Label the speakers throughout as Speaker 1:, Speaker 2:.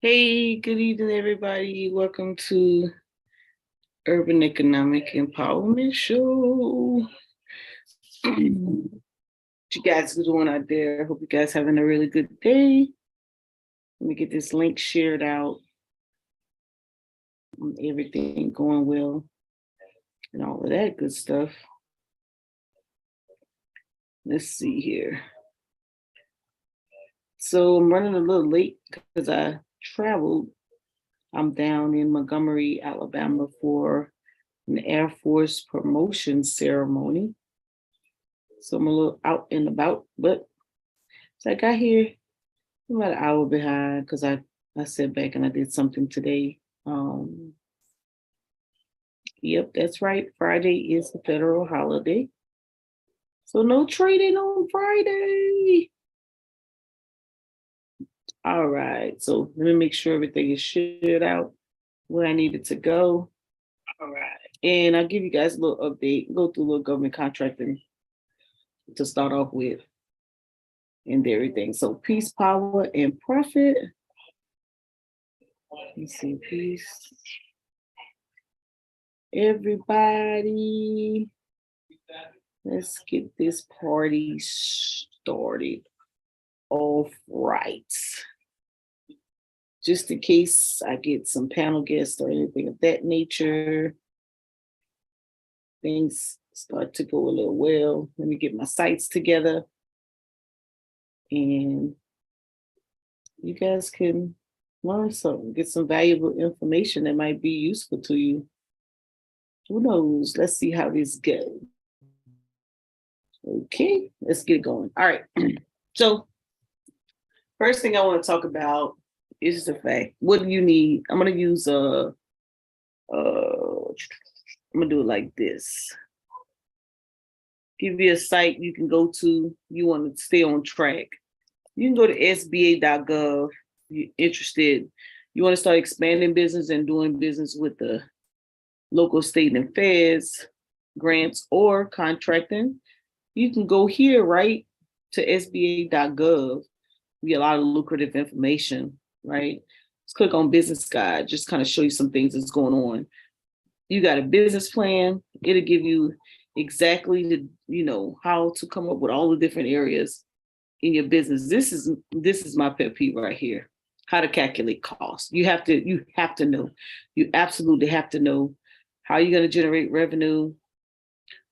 Speaker 1: Hey, good evening, everybody. Welcome to Urban Economic Empowerment Show. What you guys are doing out there? Hope you guys having a really good day. Let me get this link shared out. Everything going well and all of that good stuff. Let's see here. So I'm running a little late because I traveled. I'm down in Montgomery, Alabama for an Air Force promotion ceremony. So I'm a little out and about, but so I got here about an hour behind because I sat back and I did something today. Yep, that's right. Friday is a federal holiday. So no trading on Friday. All right. So let me make sure everything is shared out where I needed to go. All right. And I'll give you guys a little update, go through a little government contracting to start off with and everything. So peace, power, and profit. Let me see, peace. Everybody, let's get this party started off right. Just in case I get some panel guests or anything of that nature, things start to go a little well. Let me get my sites together and you guys can learn something, get some valuable information that might be useful to you. Who knows? Let's see how this goes. Okay, let's get it going. All right. So, first thing I want to talk about is the fact, what do you need? I'm going to use I'm going to do it like this. Give you a site you can go to. You want to stay on track. You can go to sba.gov. You're interested. You want to start expanding business and doing business with the local, state, and feds, grants, or contracting. You can go here, right, to sba.gov. You get a lot of lucrative information, right? Let's click on business guide, just kind of show you some things that's going on. You got a business plan. It'll give you exactly how to come up with all the different areas in your business. This is my pet peeve right here. How to calculate costs. You have to know. You absolutely have to know how you're going to generate revenue,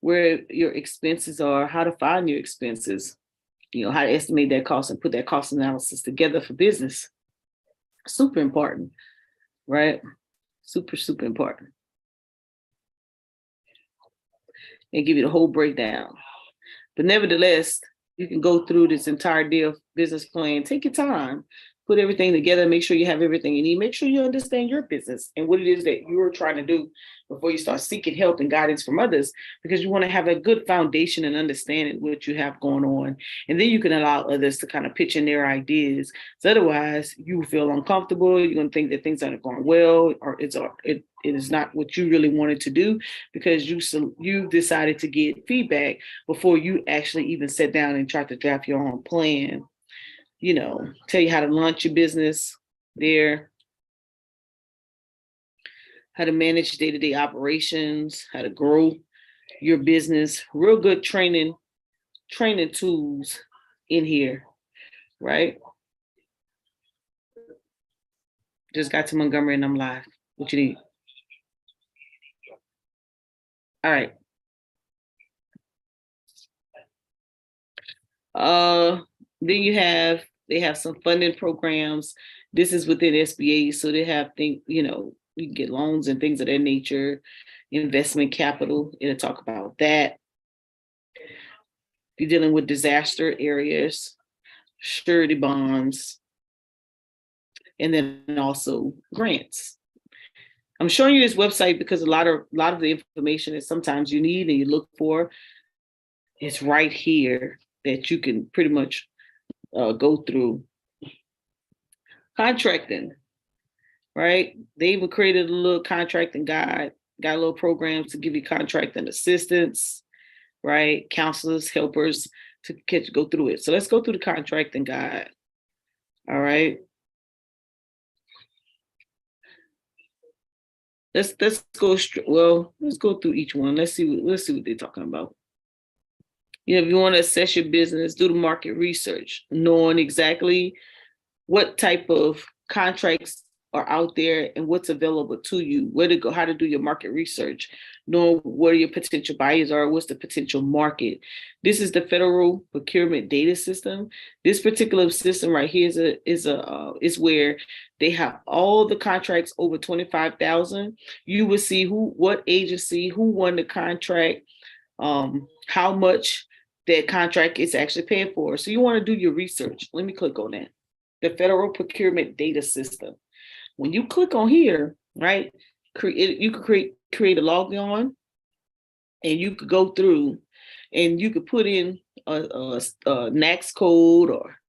Speaker 1: where your expenses are, how to find your expenses, how to estimate that cost and put that cost analysis together for business. Super important, right? Super, super important. And give you the whole breakdown. But nevertheless, you can go through this entire deal business plan. Take your time, put everything together, make sure you have everything you need, make sure you understand your business and what it is that you're trying to do before you start seeking help and guidance from others, because you want to have a good foundation and understanding what you have going on. And then you can allow others to kind of pitch in their ideas. So otherwise you feel uncomfortable. You're going to think that things aren't going well, or it is not what you really wanted to do, because you decided to get feedback before you actually even sat down and tried to draft your own plan. Tell you how to launch your business there, how to manage day-to-day operations, how to grow your business. Real good training tools in here, right? Just got to Montgomery and I'm live. What you need? All right. Then they have some funding programs. This is within SBA, so they have things, you can get loans and things of that nature, investment capital. It'll talk about that. If you're dealing with disaster areas, surety bonds, and then also grants. I'm showing you this website because a lot of the information that sometimes you need and you look for is right here that you can pretty much go through. Contracting, right? They even created a little contracting guide, got a little programs to give you contracting assistance, right? Counselors, helpers to go through it. So let's go through the contracting guide. All right. let's go well, let's go through each one. Let's see what they're talking about. You know, if you want to assess your business, do the market research, knowing exactly what type of contracts are out there and what's available to you, where to go, how to do your market research, knowing where your potential buyers are, what's the potential market. This is the Federal Procurement Data System. This particular system right here is where they have all the contracts over 25,000. You will see what agency, who won the contract, how much that contract is actually paying for. So you want to do your research. Let me click on that. The Federal Procurement Data System. When you click on here, right, you could create a login, and you could go through, and you could put in a NAICS code or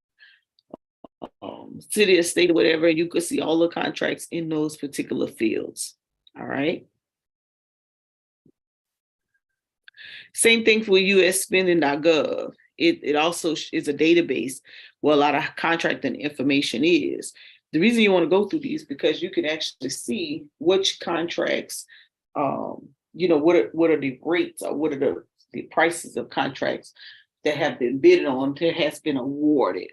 Speaker 1: city or state or whatever, and you could see all the contracts in those particular fields. All right. Same thing for USspending.gov. It also is a database where a lot of contracting information is. The reason you want to go through these because you can actually see which contracts, you know, what are the rates or what are the prices of contracts that have been bid on, that has been awarded.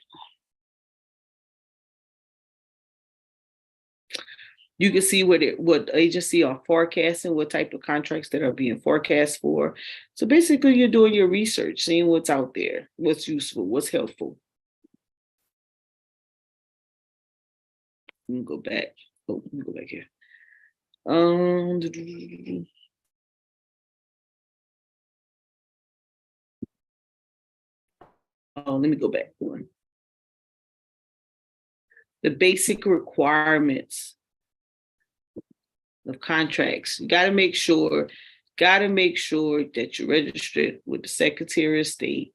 Speaker 1: You can see what agency are forecasting, what type of contracts that are being forecast for. So basically, you're doing your research, seeing what's out there, what's useful, what's helpful. Let me go back. Oh, let me go back here. Oh, let me go back one. The basic requirements of contracts. You got to make sure that you're registered with the Secretary of State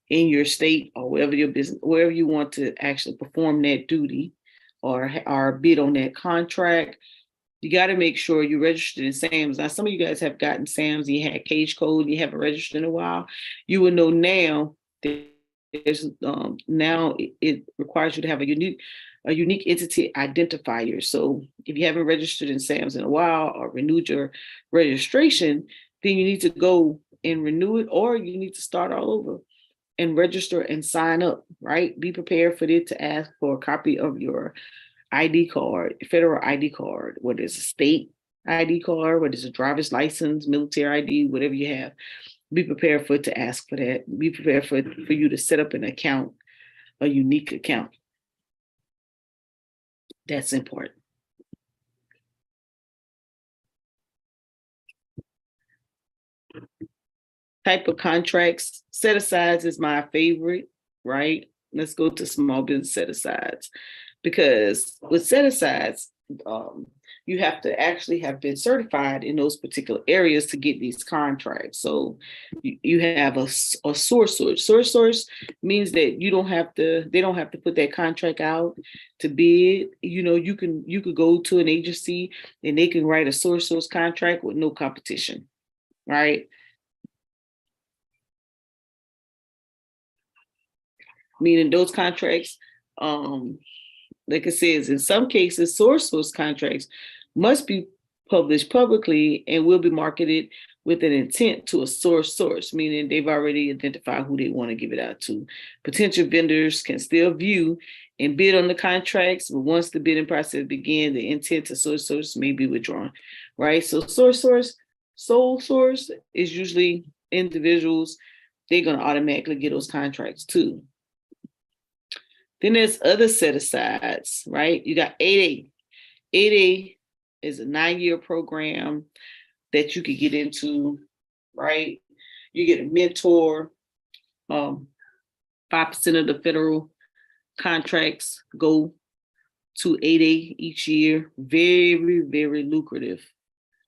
Speaker 1: in your state or wherever your business, wherever you want to actually perform that duty or bid on that contract. You got to make sure you're registered in SAMS. Now, some of you guys have gotten SAMS, you had Cage Code, you haven't registered in a while. You will know now that there's now it requires you to have a unique entity identifier. So if you haven't registered in SAMS in a while or renewed your registration, then you need to go and renew it, or you need to start all over and register and sign up, right? Be prepared for it to ask for a copy of your ID card, federal ID card, whether it's a state ID card, whether it's a driver's license, military ID, whatever you have. Be prepared for it to ask for that. Be prepared for you to set up an account, a unique account. That's important. Type of contracts. Set-asides is my favorite, right? Let's go to small business set-asides. Because with set-asides, you have to actually have been certified in those particular areas to get these contracts. So you have a source source. Source source means that they don't have to put that contract out to bid. You know, you could go to an agency and they can write a source contract with no competition, right? Meaning those contracts, like it says, in some cases, source contracts must be published publicly and will be marketed with an intent to a source, meaning they've already identified who they want to give it out to. Potential vendors can still view and bid on the contracts, but once the bidding process begins, the intent to source may be withdrawn, right? So sole source is usually individuals. They're going to automatically get those contracts too. Then there's other set-asides, right? You got 8A. 8A is a 9-year program that you could get into, right? You get a mentor. 5% of the federal contracts go to 8A each year. Very, very lucrative.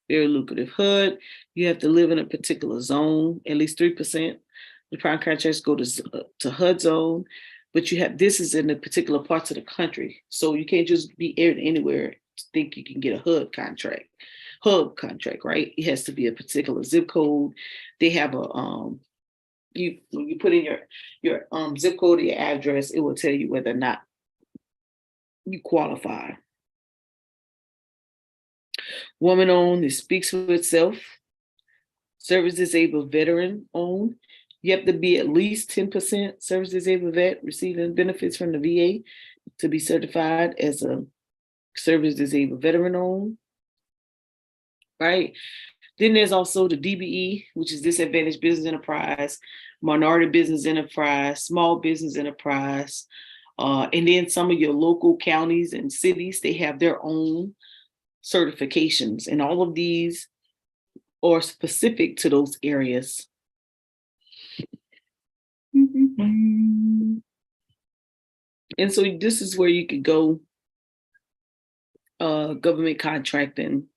Speaker 1: Very lucrative. HUD, you have to live in a particular zone. At least 3% the prime contracts go to HUD zone. But this is in the particular parts of the country. So you can't just be anywhere to think you can get a HUD contract, right? It has to be a particular zip code. They have when you put in your zip code or your address, it will tell you whether or not you qualify. Woman-owned, it speaks for itself. Service disabled veteran-owned. You have to be at least 10% service disabled vet receiving benefits from the VA to be certified as a service disabled veteran-owned, right? Then there's also the DBE, which is disadvantaged business enterprise, minority business enterprise, small business enterprise. And then some of your local counties and cities, they have their own certifications. And all of these are specific to those areas. And so this is where you could go, government contracting.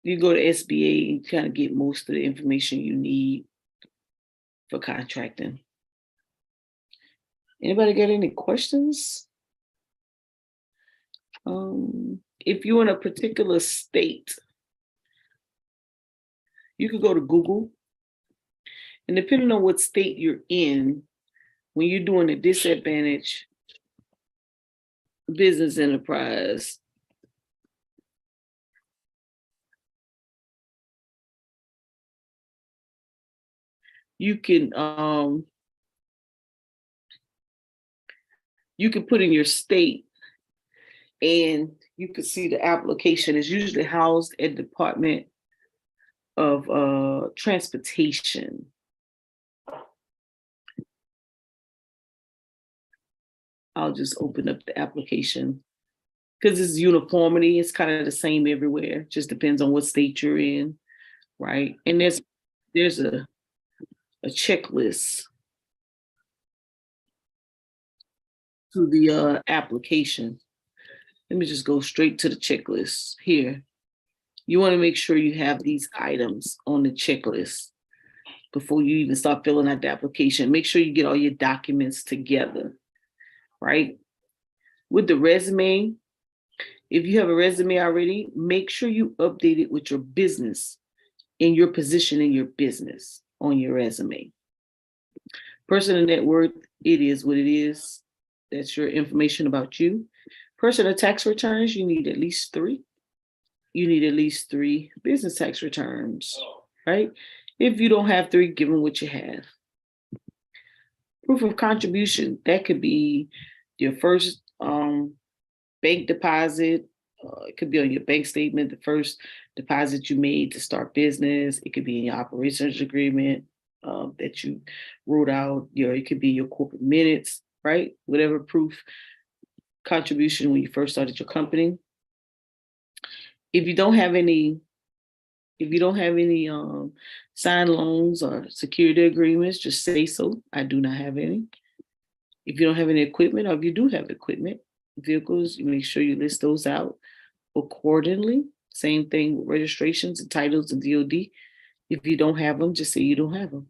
Speaker 1: You go to SBA and kind of get most of the information you need for contracting. Anybody got any questions? If you're in a particular state, you could go to Google, and depending on what state you're in, when you're doing a disadvantaged business enterprise, you can put in your state, and you can see the application is usually housed at the Department of Transportation. I'll just open up the application because it's uniformity. It's kind of the same everywhere. Just depends on what state you're in, right? And there's a checklist to the application. Let me just go straight to the checklist here. You want to make sure you have these items on the checklist before you even start filling out the application. Make sure you get all your documents together, right? With the resume, if you have a resume already, make sure you update it with your business and your position in your business on your resume. Personal net worth, it is what it is. That's your information about you. Personal tax returns, you need at least 3. You need at least 3 business tax returns, right? If you don't have 3, give them what you have. Proof of contribution, that could be your first bank deposit. It could be on your bank statement, the first deposit you made to start business. It could be in your operations agreement that you wrote out. It could be your corporate minutes, right? Whatever proof contribution when you first started your company. If you don't have any signed loans or security agreements, just say so. I do not have any. If you don't have any equipment, or if you do have equipment, vehicles, you make sure you list those out accordingly. Same thing with registrations and titles and DOD. If you don't have them, just say you don't have them.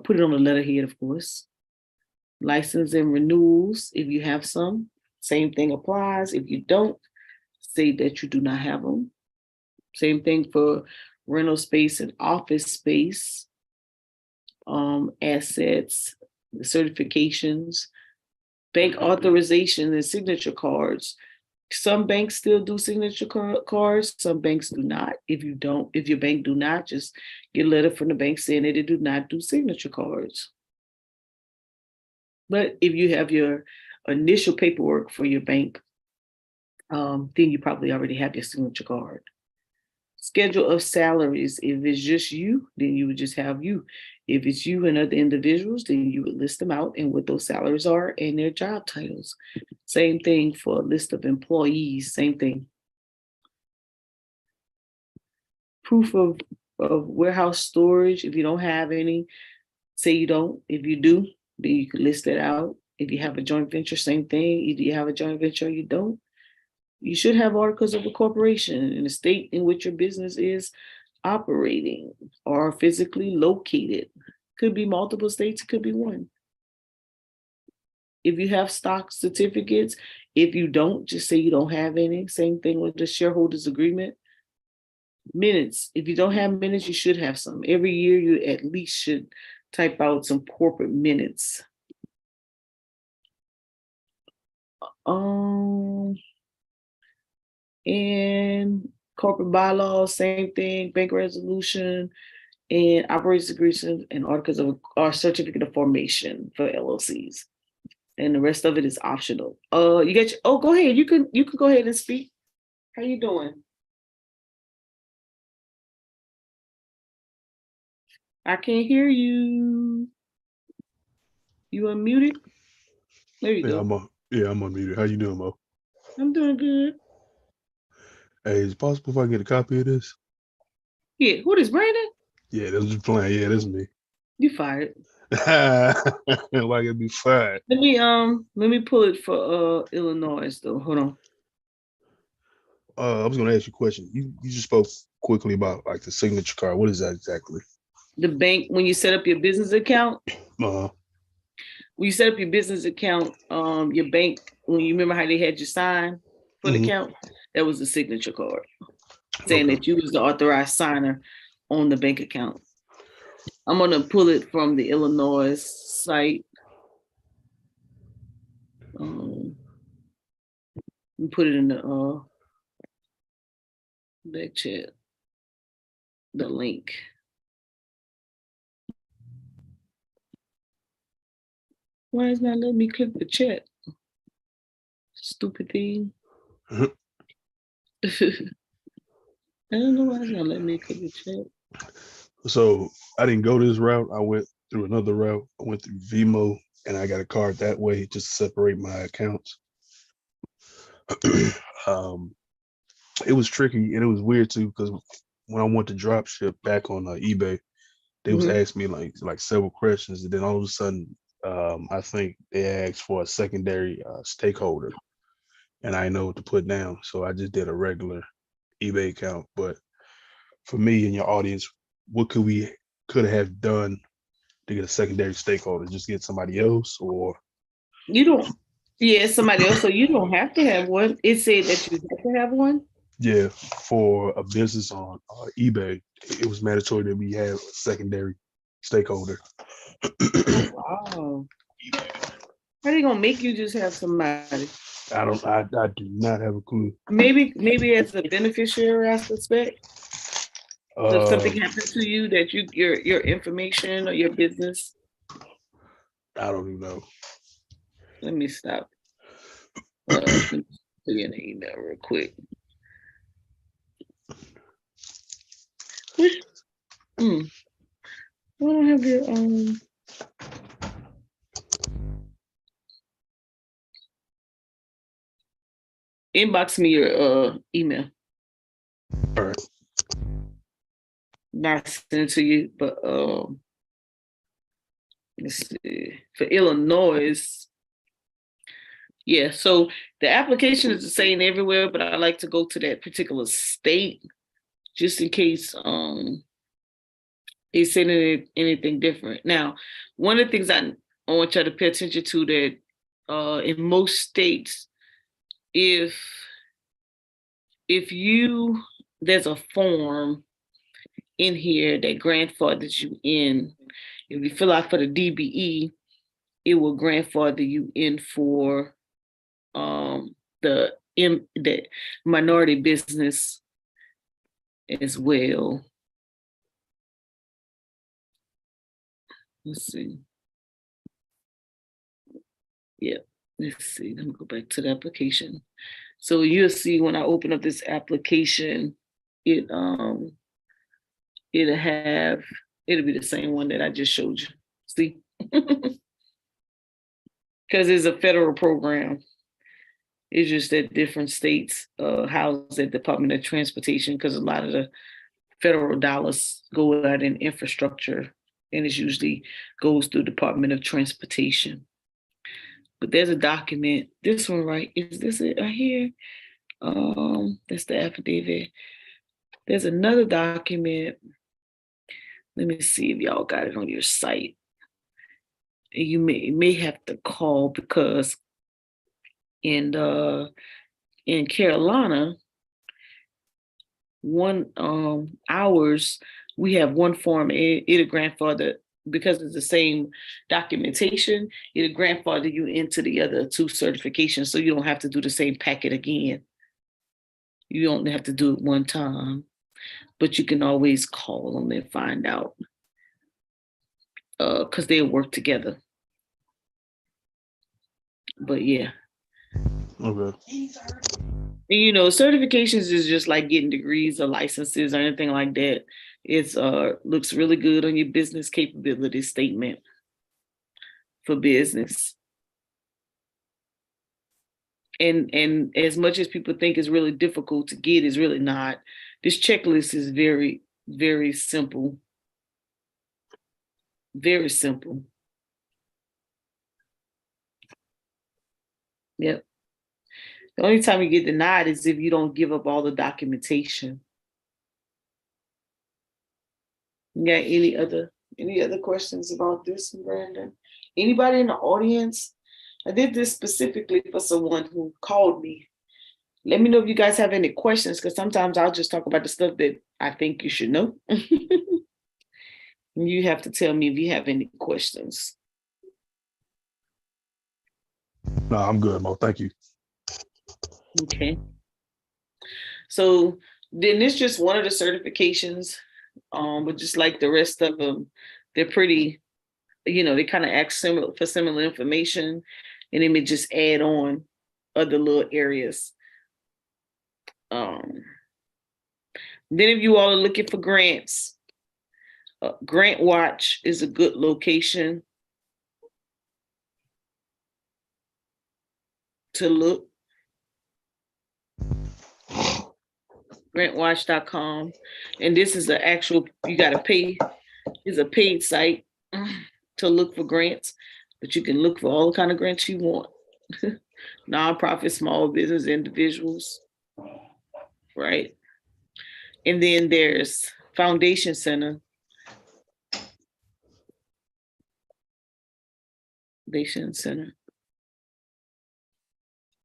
Speaker 1: Put it on the letterhead, of course. License and renewals, if you have some, same thing applies. If you don't, say that you do not have them. Same thing for rental space and office space, assets, the certifications, bank authorization and signature cards. Some banks still do signature cards, some banks do not. If your bank do not, just get a letter from the bank saying that they do not do signature cards. But if you have your initial paperwork for your bank, then you probably already have your signature card. Schedule of salaries. If it's just you, then you would just have you. If it's you and other individuals, then you would list them out and what those salaries are and their job titles. Same thing for a list of employees, same thing. Proof of warehouse storage. If you don't have any, say you don't. If you do, then you can list it out. If you have a joint venture, same thing. Either you have a joint venture or you don't. You should have articles of incorporation in the state in which your business is operating or physically located. Could be multiple states, it could be one. If you have stock certificates, if you don't, just say you don't have any. Same thing with the shareholders agreement. Minutes. If you don't have minutes, you should have some. Every year, you at least should type out some corporate minutes. And corporate bylaws, same thing, bank resolution, and operations agreement and articles of or certificate of formation for LLCs. And the rest of it is optional. You get go ahead. You can go ahead and speak. How you doing? I can't hear you. You unmuted? There you
Speaker 2: Yeah,
Speaker 1: go.
Speaker 2: I'm unmuted. How you doing, Mo?
Speaker 1: I'm doing good.
Speaker 2: Hey, is it possible if I can get a copy of this?
Speaker 1: Yeah, who is Brandon?
Speaker 2: Yeah, that's just playing. Yeah, that's me.
Speaker 1: You fired.
Speaker 2: Like it'd be fine.
Speaker 1: Let me pull it for Illinois though. Hold on.
Speaker 2: I was gonna ask you a question. You just spoke quickly about like the signature card. What is that exactly?
Speaker 1: The bank, when you set up your business account,
Speaker 2: Uh,
Speaker 1: when you set up your business account, your bank, when you remember how they had you sign for the
Speaker 2: mhm.
Speaker 1: account, that was the signature card saying
Speaker 2: Okay.
Speaker 1: that you was the authorized signer on the bank account. I'm gonna pull it from the Illinois site. And put it in the back chat, the link. Why is not letting me click the chat? Stupid thing.
Speaker 2: Mhm.
Speaker 1: I don't know why it's not letting me click the chat.
Speaker 2: So I didn't go this route. I went through another route. I went through Vimo, and I got a card that way just to separate my accounts. um, it was tricky and it was weird too because when I went to drop ship back on eBay, they was
Speaker 1: Mm-hmm.
Speaker 2: asking me like several questions, and then all of a sudden, I think they asked for a secondary stakeholder, and I didn't know what to put down, so I just did a regular eBay account. But for me and your audience, what could have done to get a secondary stakeholder? Just get somebody else, or
Speaker 1: You don't. Yeah, somebody else. So you don't have to have one. It said that you have to have one.
Speaker 2: yeah, for a business on eBay, it was mandatory that we have a secondary stakeholder.
Speaker 1: Oh wow. How they gonna make you just have somebody?
Speaker 2: I do not have a clue.
Speaker 1: Maybe as a beneficiary, I suspect. So if
Speaker 2: Uh,
Speaker 1: something happened to you that your information or your business.
Speaker 2: I don't even know.
Speaker 1: Let me stop. Let me put you in the email real quick. Which I don't have your inbox me your email.
Speaker 2: All right.
Speaker 1: Not send it to you, but let's see. For Illinois, yeah. So the application is the same everywhere, but I like to go to that particular state just in case they send anything different. Now, one of the things I want y'all to pay attention to that in most states, if you there's a form in here that grandfathers you in. If you fill out for the DBE, it will grandfather you in for the minority business as well. Let's see. Yeah, let's see. Let me go back to the application. So you'll see when I open up this application, it it'll have it'll be the same one that I just showed you. See? Because it's a federal program. It's just that different states house the Department of Transportation because a lot of the federal dollars go out in infrastructure, and it usually goes through Department of Transportation. But there's a document. This one, right? Is this it right here? That's the affidavit. There's another document. Let me see if y'all got it on your site. You may have to call because in Carolina, one hours we have one form. It'll grandfather because it's the same documentation. It'll grandfather you into the other two certifications, so you don't have to do the same packet again. You don't have to do it one time, but you can always call them and find out because they'll work together. But yeah.
Speaker 2: Okay.
Speaker 1: And, you know, certifications is just like getting degrees or licenses or anything like that. It's looks really good on your business capability statement for business. And as much as people think it's really difficult to get, it's really not. This checklist is very, very simple. Very simple. Yep. The only time you get denied is if you don't give up all the documentation. You got any other questions about this, Brandon? Anybody in the audience? I did this specifically for someone who called me. Let me know if you guys have any questions, because sometimes I'll just talk about the stuff that I think you should know. You have to tell me if you have any questions.
Speaker 2: No, I'm good, Mo. Thank you.
Speaker 1: Okay. So then it's just one of the certifications, but just like the rest of them, they're pretty, you know, they kind of ask for similar information, and they may just add on other little areas. Then if you all are looking for grants, Grant Watch is a good location to look. Grantwatch.com. And this is the actual, you got to pay, it's a paid site to look for grants, but you can look for all the kind of grants you want. Nonprofit, small business, individuals, right? And then there's Foundation Center. Foundation Center,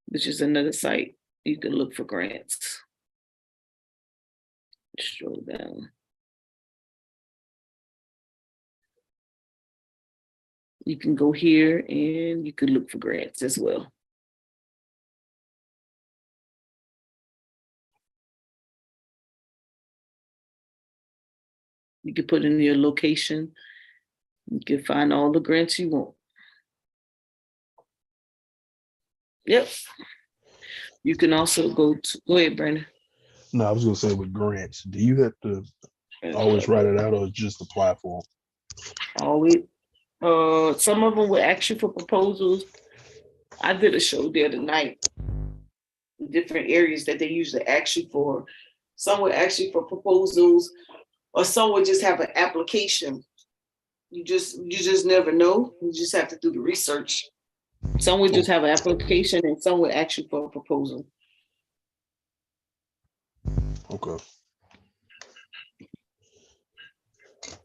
Speaker 1: which is another site you can look for grants. Scroll down. You can go here and you can look for grants as well. You can put in your location. You can find all the grants you want. Yep. You can also go ahead, Brandon.
Speaker 2: No, I was gonna say with grants, do you have to always write it out or just apply for them?
Speaker 1: Always. Some of them will ask you for proposals. I did a show the other night. Different areas that they usually ask you for. Some will ask you for proposals, or some will just have an application. You just never know. You just have to do the research. Some will just have an application, and some will ask you for a proposal.
Speaker 2: Okay.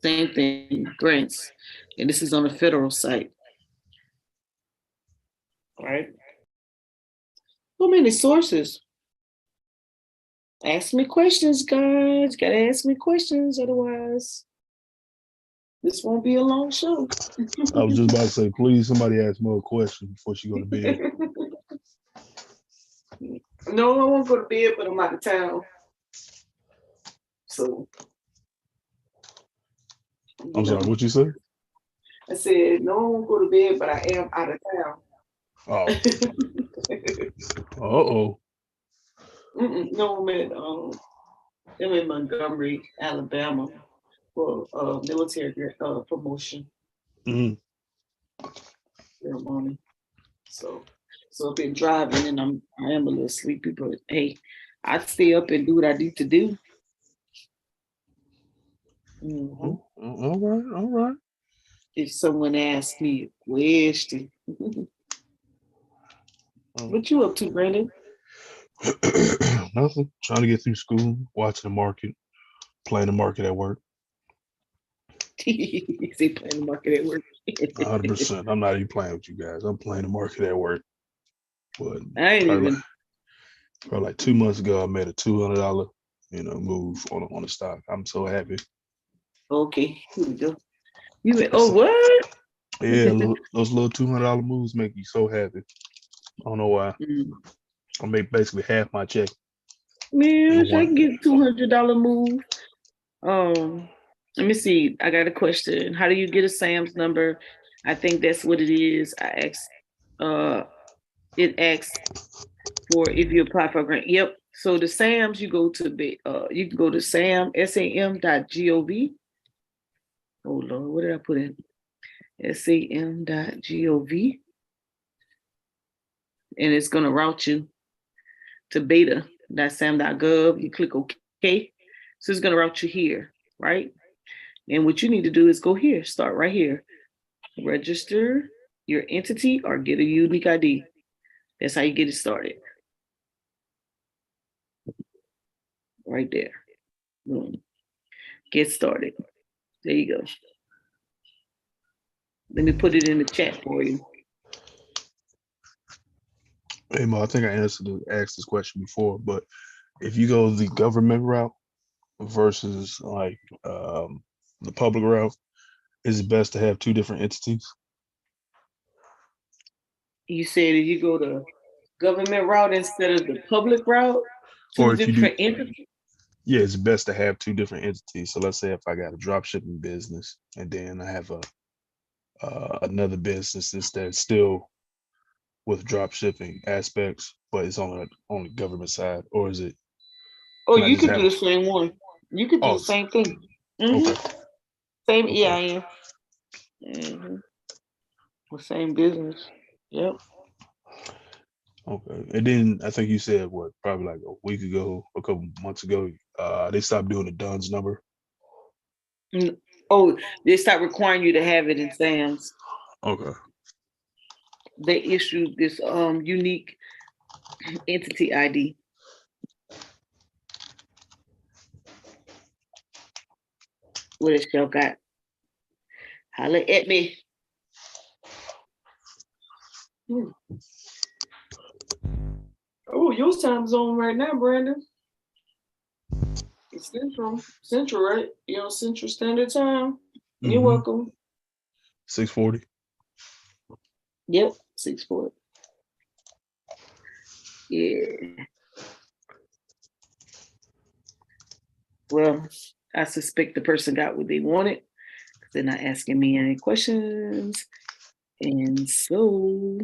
Speaker 1: Same thing, grants. And this is on the federal site. All right. So many sources. Ask me questions, guys. Gotta ask me questions, otherwise this won't be a long show.
Speaker 2: I was just about to say, please, somebody ask more questions before she go to bed.
Speaker 1: No, I won't go to bed, but I'm out of town. So.
Speaker 2: I'm sorry, what you said?
Speaker 1: I said, no, I won't go to bed, but I am out of town.
Speaker 2: Oh. Uh-oh.
Speaker 1: No, I'm in Montgomery, Alabama for military promotion ceremony. So I've been driving and I am a little sleepy, but hey, I stay up and do what I need to do.
Speaker 2: Mm-hmm. All right.
Speaker 1: If someone asks me a question. What you up to, Brandon?
Speaker 2: Nothing. Trying to get through school, watching the market, playing the market at work.
Speaker 1: You say playing the market at work.
Speaker 2: 100%. I'm not even playing with you guys. I'm playing the market at work. But
Speaker 1: I ain't even.
Speaker 2: Probably like 2 months ago, I made a $200, move on the stock. I'm so happy.
Speaker 1: Okay, here we go. You went, oh, what?
Speaker 2: Yeah, those little $200 moves make you so happy. I don't know why. I make basically half my check
Speaker 1: Man, I
Speaker 2: One.
Speaker 1: can get $200 move. Let me see. I got a question. How do you get a Sam's number? I think that's what it is. Uh, it asks for if you apply for a grant. Yep. So the SAMs, you can go to sam.gov. Oh Lord, what did I put in? sam.gov. And it's gonna route you to beta.sam.gov. You click OK. So it's gonna route you here, right? And what you need to do is go here, start right here. Register your entity or get a unique ID. That's how you get it started. Right there. Boom. Get started. There you go. Let me put it in the chat for you.
Speaker 2: Hey Mo, I think I asked this question before, but if you go the government route versus like the public route, is it best to have two different entities?
Speaker 1: You said if you go the government route instead of the public route,
Speaker 2: Or
Speaker 1: two
Speaker 2: if you do,
Speaker 1: different entities.
Speaker 2: yeah, it's best to have two different entities. So let's say if I got a drop shipping business and then I have a another business that's still with drop shipping aspects, but it's on the government side, or is it?
Speaker 1: Oh,
Speaker 2: Can I
Speaker 1: you
Speaker 2: just
Speaker 1: could
Speaker 2: have?
Speaker 1: do the same one. You could do
Speaker 2: Oh,
Speaker 1: the same thing.
Speaker 2: okay,
Speaker 1: Same
Speaker 2: okay,
Speaker 1: EIN. The same business. Yep.
Speaker 2: okay. And then I think you said what, probably like a week ago, a couple months ago, they stopped doing the DUNS number.
Speaker 1: Oh, they start requiring you to have it in SAMs.
Speaker 2: Okay.
Speaker 1: They issued this unique entity ID. What else y'all got? Holla at me. Oh, your time zone right now, Brandon. It's Central, right? You're on Central Standard Time. You're welcome.
Speaker 2: 6:40.
Speaker 1: Yep, 6:40. Yeah. Well, I suspect the person got what they wanted. They're not asking me any questions. And so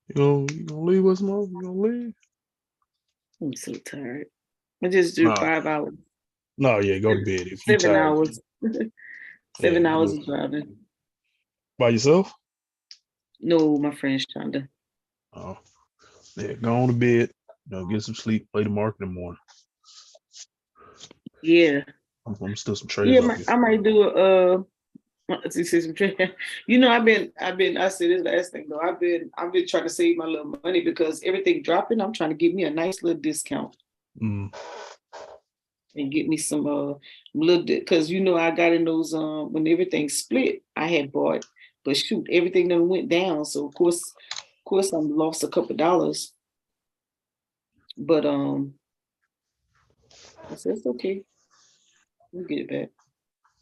Speaker 2: You gonna leave us, Mo? You gonna leave?
Speaker 1: I'm so tired. I just do
Speaker 2: No,
Speaker 1: 5 hours.
Speaker 2: no, yeah, go to bed. If you
Speaker 1: 7
Speaker 2: tired,
Speaker 1: hours.
Speaker 2: yeah,
Speaker 1: 7 hours of driving.
Speaker 2: by yourself?
Speaker 1: No, my friend's trying to.
Speaker 2: Oh, yeah, go on to bed. Get some sleep. Play the market in the morning.
Speaker 1: Yeah.
Speaker 2: I'm still some trades
Speaker 1: Yeah,
Speaker 2: up here.
Speaker 1: I might do a you know, I said this last thing though. I've been trying to save my little money because everything dropping. I'm trying to get me a nice little discount and get me some little because I got in those when everything split, I had bought, but shoot, everything that went down. So of course I lost a couple dollars. But I said it's okay. We'll get it back.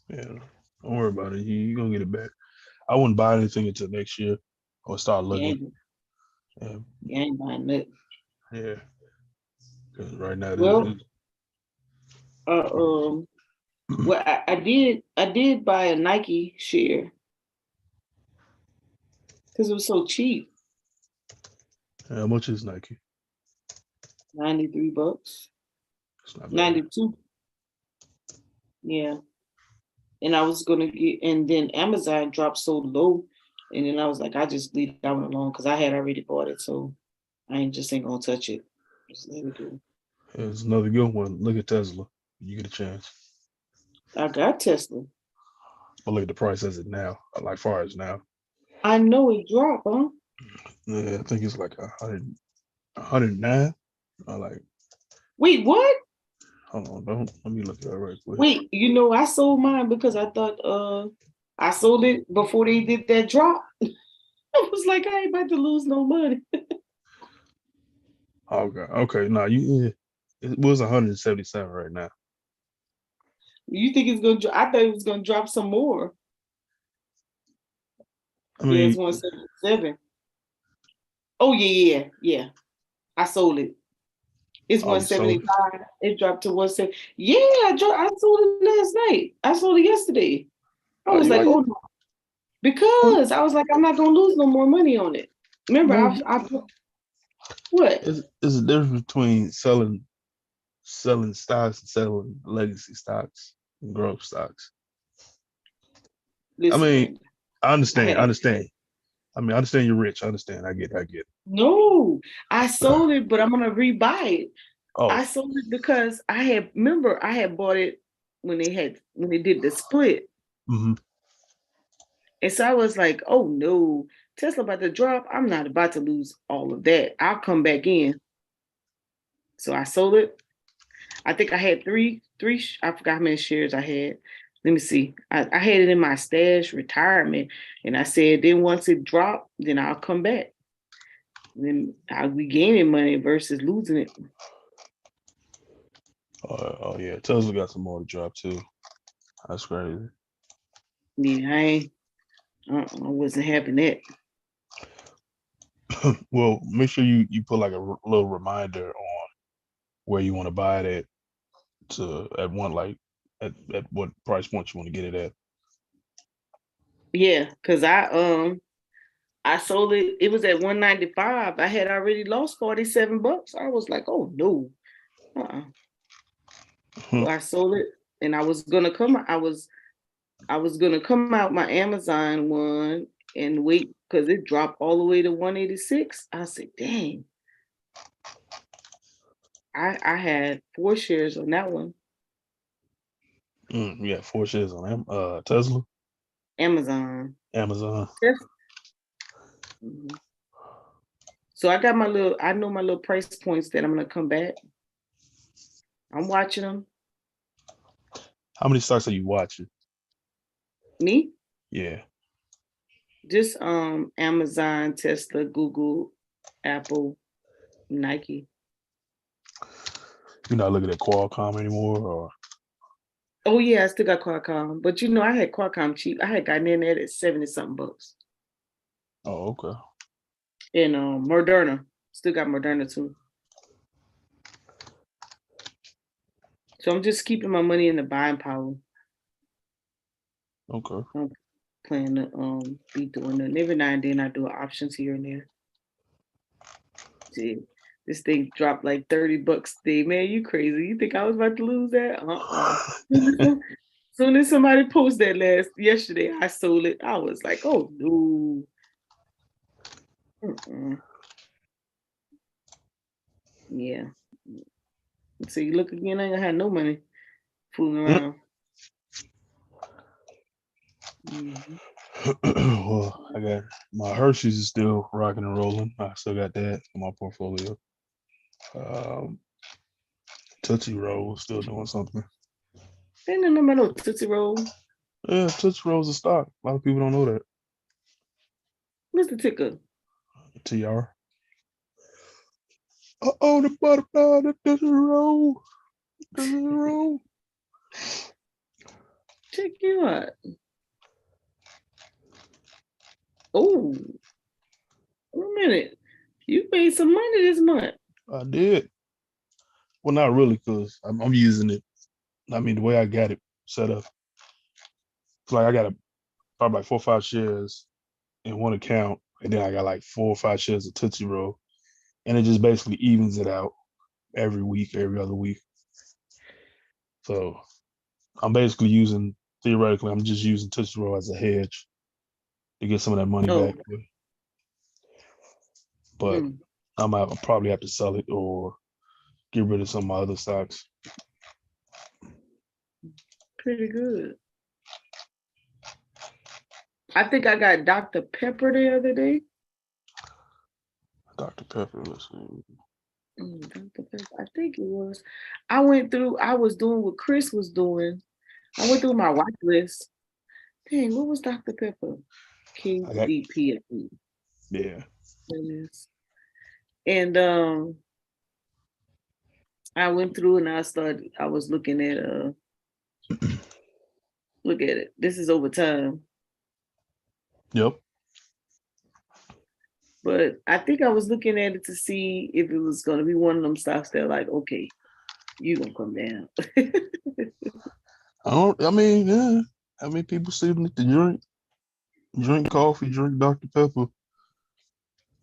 Speaker 2: Yeah, don't worry about it. You gonna get it back. I wouldn't buy anything until next year or start looking.
Speaker 1: Yeah, you ain't buying that.
Speaker 2: Yeah, because right now
Speaker 1: Well, well, I did buy a Nike share because it was so cheap.
Speaker 2: how much is Nike?
Speaker 1: $93.
Speaker 2: It's not bad.
Speaker 1: 92. Yeah. And I was gonna get, and then Amazon dropped so low, and then I was like, I just leave that one alone because I had already bought it, so I ain't gonna touch it. Just let it go.
Speaker 2: It's another good one. Look at Tesla. You get a chance.
Speaker 1: I got Tesla.
Speaker 2: But look at the price as it now, like far as now.
Speaker 1: I know it dropped, huh?
Speaker 2: Yeah, I think it's like 109. I like.
Speaker 1: Wait, what?
Speaker 2: Hold on, don't let me look it up right quick.
Speaker 1: Wait, I sold mine because I thought I sold it before they did that drop. I was like, I ain't about to lose no money.
Speaker 2: Okay. No, it was 177 right now.
Speaker 1: You think it's gonna drop? I thought it was gonna drop some more.
Speaker 2: I
Speaker 1: Yeah,
Speaker 2: mean,
Speaker 1: it's 177. Oh yeah. I sold it. It's
Speaker 2: Oh, you sold it?
Speaker 1: 175. It dropped to 170. Yeah, I sold it last night. I sold it yesterday. I
Speaker 2: Why
Speaker 1: was
Speaker 2: you, why
Speaker 1: like,
Speaker 2: you,
Speaker 1: oh no,
Speaker 2: what,
Speaker 1: because I was like, I'm not gonna lose no more money on it. Remember,
Speaker 2: no,
Speaker 1: I what?
Speaker 2: it's a difference between selling stocks and selling legacy stocks and growth stocks. I
Speaker 1: Listen,
Speaker 2: mean,
Speaker 1: Brandon,
Speaker 2: I
Speaker 1: I
Speaker 2: understand.
Speaker 1: had
Speaker 2: I
Speaker 1: a
Speaker 2: understand. I mean, I understand you're rich. I understand. I get it. I get it.
Speaker 1: no. I sold it, but I'm gonna rebuy it. I
Speaker 2: Oh,
Speaker 1: sold it because I had bought it when they did the split.
Speaker 2: hmm.
Speaker 1: And so I was like, oh no, Tesla about to drop. I'm not about to lose all of that. I'll come back in. So I sold it. I think I had I forgot how many shares I had. Let me see. I had it in my stash retirement. And I said, then once it dropped, then I'll come back. Then I'll be gaining money versus losing it.
Speaker 2: Oh yeah, Tesla got some more to drop too. That's crazy.
Speaker 1: Yeah, I wasn't having that.
Speaker 2: Well, make sure you put like a little reminder on where you want to buy it at one like at what price point you want to get it at.
Speaker 1: Yeah, because I sold it. It was at 195. I had already lost $47. I was like, oh no. Uh-uh. So I sold it, and I was gonna come out my Amazon one and wait because it dropped all the way to 186. I said, dang. I had 4 shares on that one.
Speaker 2: Yeah, 4 shares on Tesla,
Speaker 1: Amazon.
Speaker 2: Amazon.
Speaker 1: Yes. Mhm. So I know my little price points that I'm gonna come back. I'm watching them.
Speaker 2: How many stocks are you watching?
Speaker 1: Me?
Speaker 2: Yeah.
Speaker 1: Just Amazon, Tesla, Google, Apple, Nike.
Speaker 2: You're not looking at Qualcomm anymore, or
Speaker 1: Oh yeah, I still got Qualcomm. But I had Qualcomm cheap. I had gotten in there at 70 something bucks.
Speaker 2: oh, okay.
Speaker 1: And Moderna. Still got Moderna too. So I'm just keeping my money in the buying power.
Speaker 2: Okay.
Speaker 1: I'm planning to be doing that. And every now and then I do options here and there. See, this thing dropped like $30 today. Man, you crazy. You think I was about to lose that? Soon as somebody posted that yesterday, I sold it. I was like, oh no. Mm-mm. Yeah. So you look again, I ain't gonna have no money fooling around. Mhm.
Speaker 2: Well, I got my Hershey's is still rocking and rolling. I still got that in my portfolio. Um, Tootsie Roll still doing something.
Speaker 1: Ain't no number no Tootsie Roll.
Speaker 2: Yeah, Tootsie Roll's a stock. A lot of people don't know that.
Speaker 1: What's the ticker?
Speaker 2: TR. Oh, the butterfly, the Tootsie Roll, Tootsie Roll.
Speaker 1: Check you out. Oh, wait a minute. You made some money this month.
Speaker 2: I did. Well, not really, because I'm using it. I mean, the way I got it set up, it's like I got probably like 4 or 5 shares in one account, and then I got like 4 or 5 shares of Tootsie Roll, and it just basically evens it out every week, every other week. So I'm basically theoretically, I'm just using Tootsie Roll as a hedge to get some of that money
Speaker 1: Oh,
Speaker 2: back. But
Speaker 1: mm,
Speaker 2: I'll probably have to sell it or get rid of some of my other stocks.
Speaker 1: pretty good. I think I got Dr. Pepper the other day.
Speaker 2: Dr. Pepper, let's see.
Speaker 1: Dr. Pepper, I think it was. I was doing what Chris was doing. I went through my watch list. Dang, what was Dr. Pepper?
Speaker 2: I got,
Speaker 1: KDP.
Speaker 2: yeah.
Speaker 1: And I went through and I was looking at look at it. This is over time.
Speaker 2: Yep.
Speaker 1: But I think I was looking at it to see if it was going to be one of them stocks that like, okay, you gonna come down.
Speaker 2: I mean, yeah. I mean, people still need to drink coffee, drink Dr. Pepper.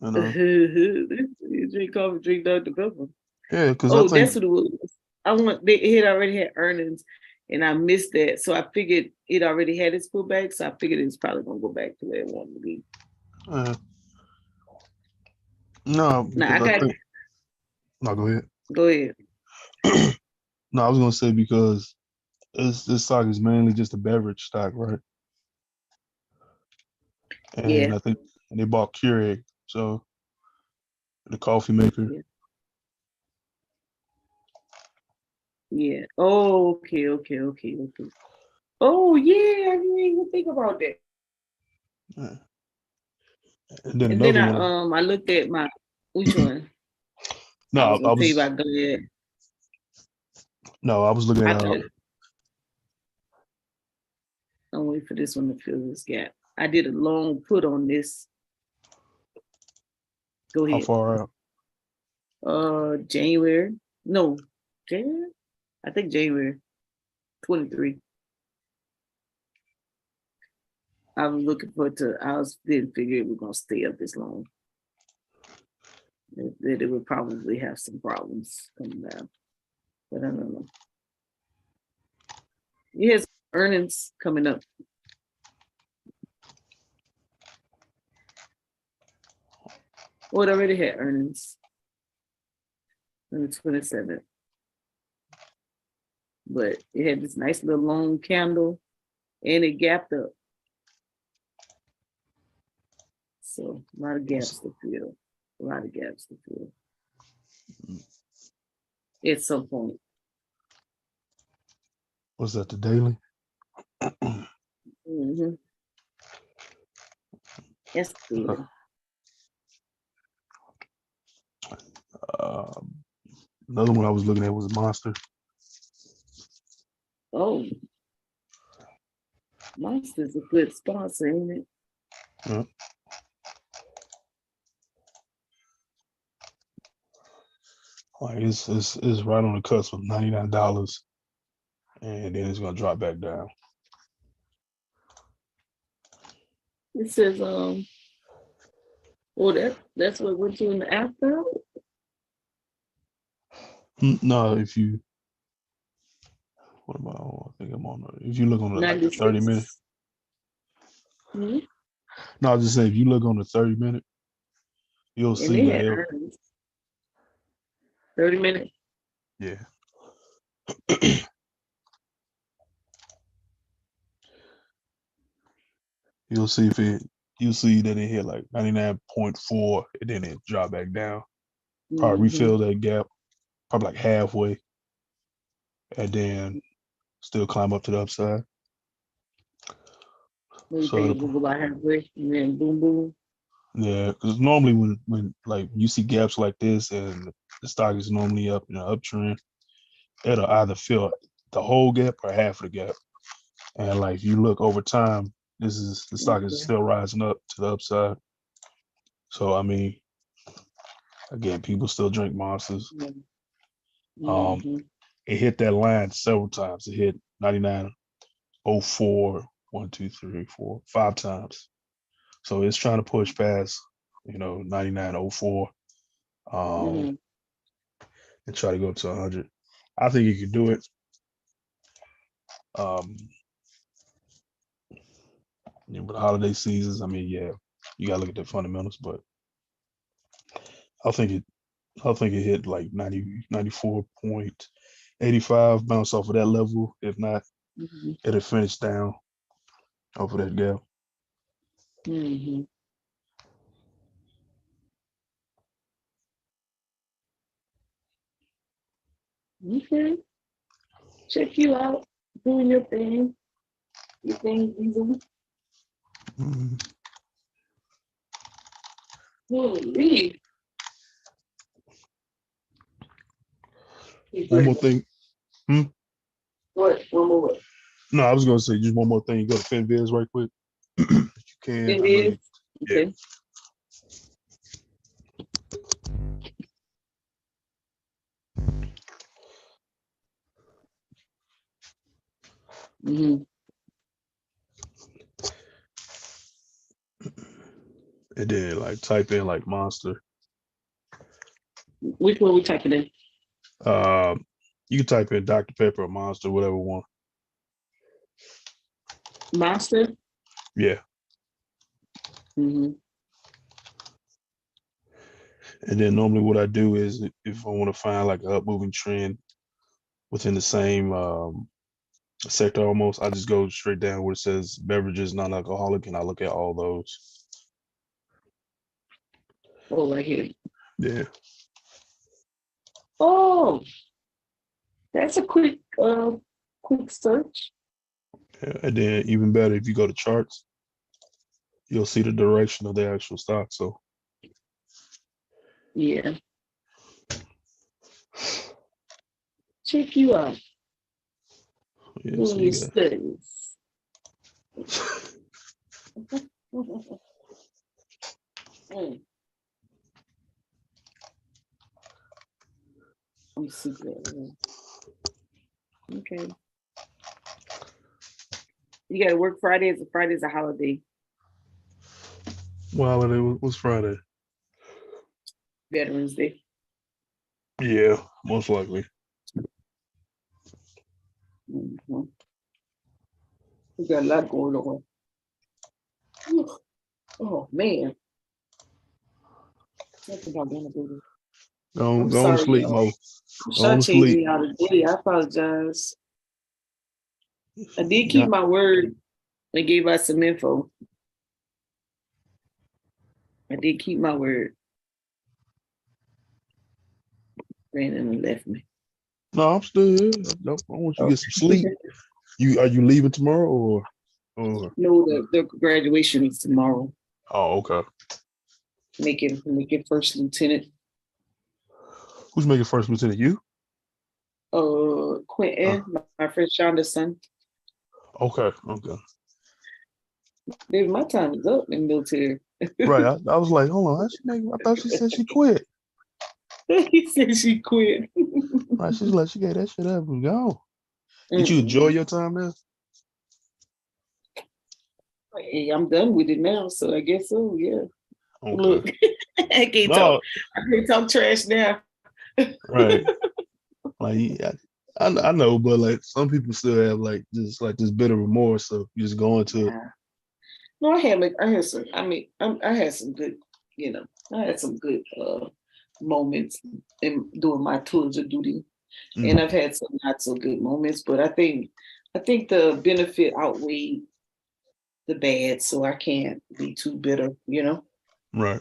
Speaker 2: You know,
Speaker 1: You drink coffee, drink Dr. Pepper.
Speaker 2: yeah, because I
Speaker 1: Oh,
Speaker 2: think
Speaker 1: that's what it was. They had already had earnings, and I missed that. So I figured it already had its pullback. So I figured it's probably gonna go back to where it wanted to be.
Speaker 2: uh, no,
Speaker 1: Now
Speaker 2: because
Speaker 1: I
Speaker 2: I
Speaker 1: got
Speaker 2: think no. Go ahead.
Speaker 1: go ahead.
Speaker 2: No, I was gonna say because this stock is mainly just a beverage stock, right? And
Speaker 1: Yeah,
Speaker 2: I think they bought Keurig, so the coffee maker.
Speaker 1: yeah, yeah. Oh, okay. Oh yeah, I didn't even think about that.
Speaker 2: Yeah. And then
Speaker 1: And then
Speaker 2: another one.
Speaker 1: I looked at my which one? I
Speaker 2: No,
Speaker 1: was
Speaker 2: I
Speaker 1: gonna tell you
Speaker 2: was
Speaker 1: about Glad.
Speaker 2: no, I was looking
Speaker 1: I
Speaker 2: at
Speaker 1: thought I'm waiting for this one to fill this gap. I did a long put on this. Go
Speaker 2: how
Speaker 1: ahead.
Speaker 2: far out.
Speaker 1: January. No, January? I think January 23. I was looking for it to, didn't figure it was gonna stay up this long. That it would probably have some problems coming down. But I don't know. It has earnings coming up. Well, it already had earnings on the 27th. But it had this nice little long candle and it gapped up. So a lot of gaps to fill. A lot of gaps to fill. At some point.
Speaker 2: Was that the daily?
Speaker 1: Mm-hmm. That's good.
Speaker 2: Another one I was looking at was Monster.
Speaker 1: Oh, Monster's a good sponsor, ain't it?
Speaker 2: Yeah. Like it's right on the cusp of $99, and then it's gonna drop back down.
Speaker 1: It says, that's what went to in the after.
Speaker 2: No, if you what am I on? I think I'm on. If you look on the like the 30 minute.
Speaker 1: 96. Mm-hmm.
Speaker 2: No, I was just saying if you look on the 30 minute, you'll
Speaker 1: And
Speaker 2: see
Speaker 1: they
Speaker 2: that
Speaker 1: had
Speaker 2: it'll,
Speaker 1: earnings. 30 minutes.
Speaker 2: yeah. You'll see you'll see that it hit like 99.4 and then it dropped back down. Probably
Speaker 1: Mm-hmm.
Speaker 2: refill that gap, probably like halfway, and then still climb up to the upside.
Speaker 1: Maybe
Speaker 2: So
Speaker 1: think we'll go by halfway and then boom, boom.
Speaker 2: yeah, because normally when like you see gaps like this and the stock is normally up in an uptrend, it'll either fill the whole gap or half of the gap. And like you look over time, the stock is
Speaker 1: Okay.
Speaker 2: still rising up to the upside. So I mean, again, people still drink monsters.
Speaker 1: Mm-hmm.
Speaker 2: It hit that line several times. It hit 99.04, 1, 2, 3, 4, 5 times. So it's trying to push past, 99.04,
Speaker 1: Mm-hmm.
Speaker 2: and try to go to 100. I think you can do it. But the holiday seasons, I mean, yeah, you gotta look at the fundamentals, but I think it hit like 90, 94.85, bounce off of that level. If not,
Speaker 1: Mm-hmm.
Speaker 2: it'll finish down off of that gap.
Speaker 1: Mm-hmm. Okay. Check you out. Doing your thing. Your thing easily.
Speaker 2: Mhm.
Speaker 1: Holy.
Speaker 2: One more thing.
Speaker 1: What? One more.
Speaker 2: No, I was gonna say just one more thing. You go to FinViz right quick. If you can,
Speaker 1: It
Speaker 2: I know you.
Speaker 1: is.
Speaker 2: Yeah.
Speaker 1: Okay. Mhm.
Speaker 2: And then like type in like Monster.
Speaker 1: Which one we typing in?
Speaker 2: You can type in Dr. Pepper or Monster, whatever one.
Speaker 1: Monster?
Speaker 2: Yeah.
Speaker 1: Hmm.
Speaker 2: And then normally what I do is if I want to find like a up moving trend within the same sector almost, I just go straight down where it says beverages non-alcoholic and I look at all those.
Speaker 1: Oh, right here.
Speaker 2: Yeah.
Speaker 1: Oh, that's a quick search.
Speaker 2: Yeah. And then even better, if you go to charts, you'll see the direction of the actual stock. So
Speaker 1: Yeah. Check you out.
Speaker 2: yeah, so
Speaker 1: Doing your
Speaker 2: you got
Speaker 1: studies. Mm, let me see that. Okay. You gotta work Fridays. Friday's a holiday.
Speaker 2: well, it was Friday.
Speaker 1: Veterans Day.
Speaker 2: Yeah, most likely.
Speaker 1: Mhm. We got a lot going on. Oh man. Talk about Vanderbilt. I'm
Speaker 2: Go on to
Speaker 1: sorry,
Speaker 2: sleep,
Speaker 1: y'all.
Speaker 2: Mo.
Speaker 1: I'm
Speaker 2: Go on to
Speaker 1: shortchanging
Speaker 2: sleep.
Speaker 1: y'all today. I apologize. I did keep
Speaker 2: Yeah.
Speaker 1: my word and gave us some info. I did keep my word. Brandon left me.
Speaker 2: No, I'm still here. I want you to
Speaker 1: Oh.
Speaker 2: get some sleep. Are you leaving tomorrow or
Speaker 1: No, the graduation is tomorrow.
Speaker 2: oh okay.
Speaker 1: Make it first lieutenant.
Speaker 2: Who's making first lieutenant? You? Uh,
Speaker 1: Quentin, my friend Shonda's son.
Speaker 2: okay, okay.
Speaker 1: Baby, my time is up in the military.
Speaker 2: Right. I was like, hold on, I thought she said she quit.
Speaker 1: He said she quit.
Speaker 2: Right. She's like, she gave that shit up and gone. Did you enjoy
Speaker 1: Mm-mm.
Speaker 2: your time there?
Speaker 1: Hey, I'm done with it now, so I guess so. Yeah.
Speaker 2: Okay.
Speaker 1: Look, I can't talk.
Speaker 2: No,
Speaker 1: I can't talk trash now.
Speaker 2: right. Like yeah, I know, but like some people still have like just like this bitter remorse. So you just go into it.
Speaker 1: Nah. No, I had some. I mean, I had some good. You know, I had some good moments in doing my tours of duty, and
Speaker 2: Mm,
Speaker 1: I've had some not so good moments. But I think the benefit outweighed the bad, so I can't be too bitter. You know,
Speaker 2: right.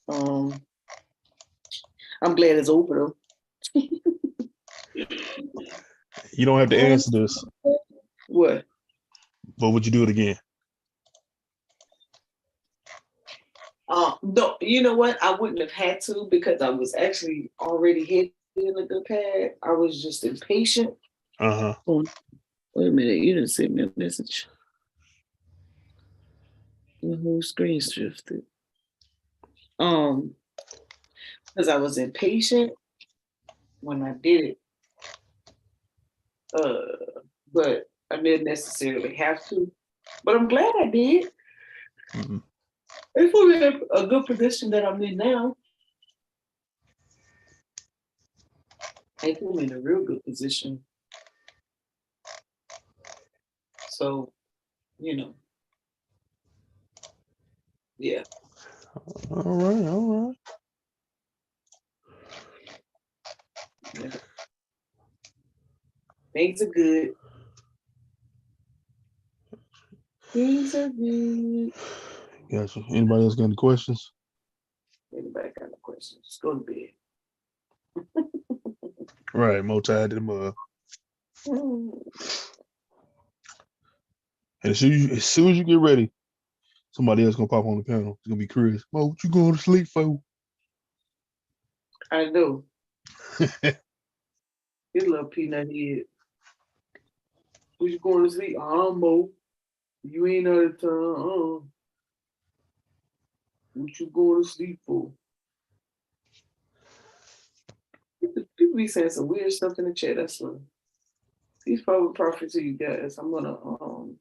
Speaker 1: um, I'm glad it's over though.
Speaker 2: You don't have to answer this,
Speaker 1: What?
Speaker 2: but would you do it again?
Speaker 1: No, you know what? I wouldn't have had to because I was actually already headed in a good path. I was just impatient.
Speaker 2: Uh-huh.
Speaker 1: Oh, wait a minute, you didn't send me a message. The whole screen shifted. Um, because I was impatient when I did it. But I didn't necessarily have to. But I'm glad I did.
Speaker 2: Mhm.
Speaker 1: It put me in a good position that I'm in now. It put me in a real good position. So, you know, yeah.
Speaker 2: All right, all right.
Speaker 1: Yeah. Things are good. Things are good.
Speaker 2: Gotcha. Anybody else got any questions?
Speaker 1: Anybody got a question? Just go to bed.
Speaker 2: Right, Mo tied to the mud. And as soon as you get ready, somebody else gonna pop on the panel. It's gonna be Chris. Mo, what you going to sleep for?
Speaker 1: I know. His little peanut head. Who you going to sleep? Mo. You ain't out of town. What you going to sleep for? People be saying some weird stuff in the chat. That's funny. Peace, power, and profit to you guys. I'm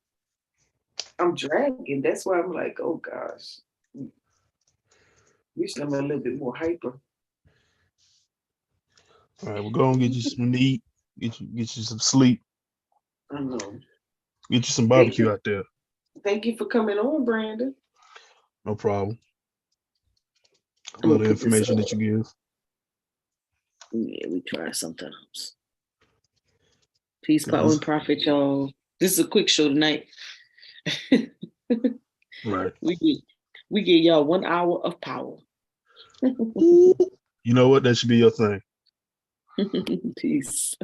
Speaker 1: dragging. That's why I'm like, oh gosh. Usually I'm a little bit more hyper.
Speaker 2: All right, we're going to get you some meat, get you some sleep,
Speaker 1: I know.
Speaker 2: get you some
Speaker 1: Thank
Speaker 2: barbecue
Speaker 1: you.
Speaker 2: out there.
Speaker 1: Thank you for coming on, Brandon.
Speaker 2: No problem. I
Speaker 1: I'm
Speaker 2: love
Speaker 1: gonna
Speaker 2: the
Speaker 1: put this
Speaker 2: information
Speaker 1: up.
Speaker 2: that you give.
Speaker 1: Yeah, we try sometimes. Peace,
Speaker 2: No,
Speaker 1: power, and profit, y'all. This is a quick show tonight.
Speaker 2: right.
Speaker 1: We get y'all 1 hour of power.
Speaker 2: Ooh, you know what? That should be your thing.
Speaker 1: Peace.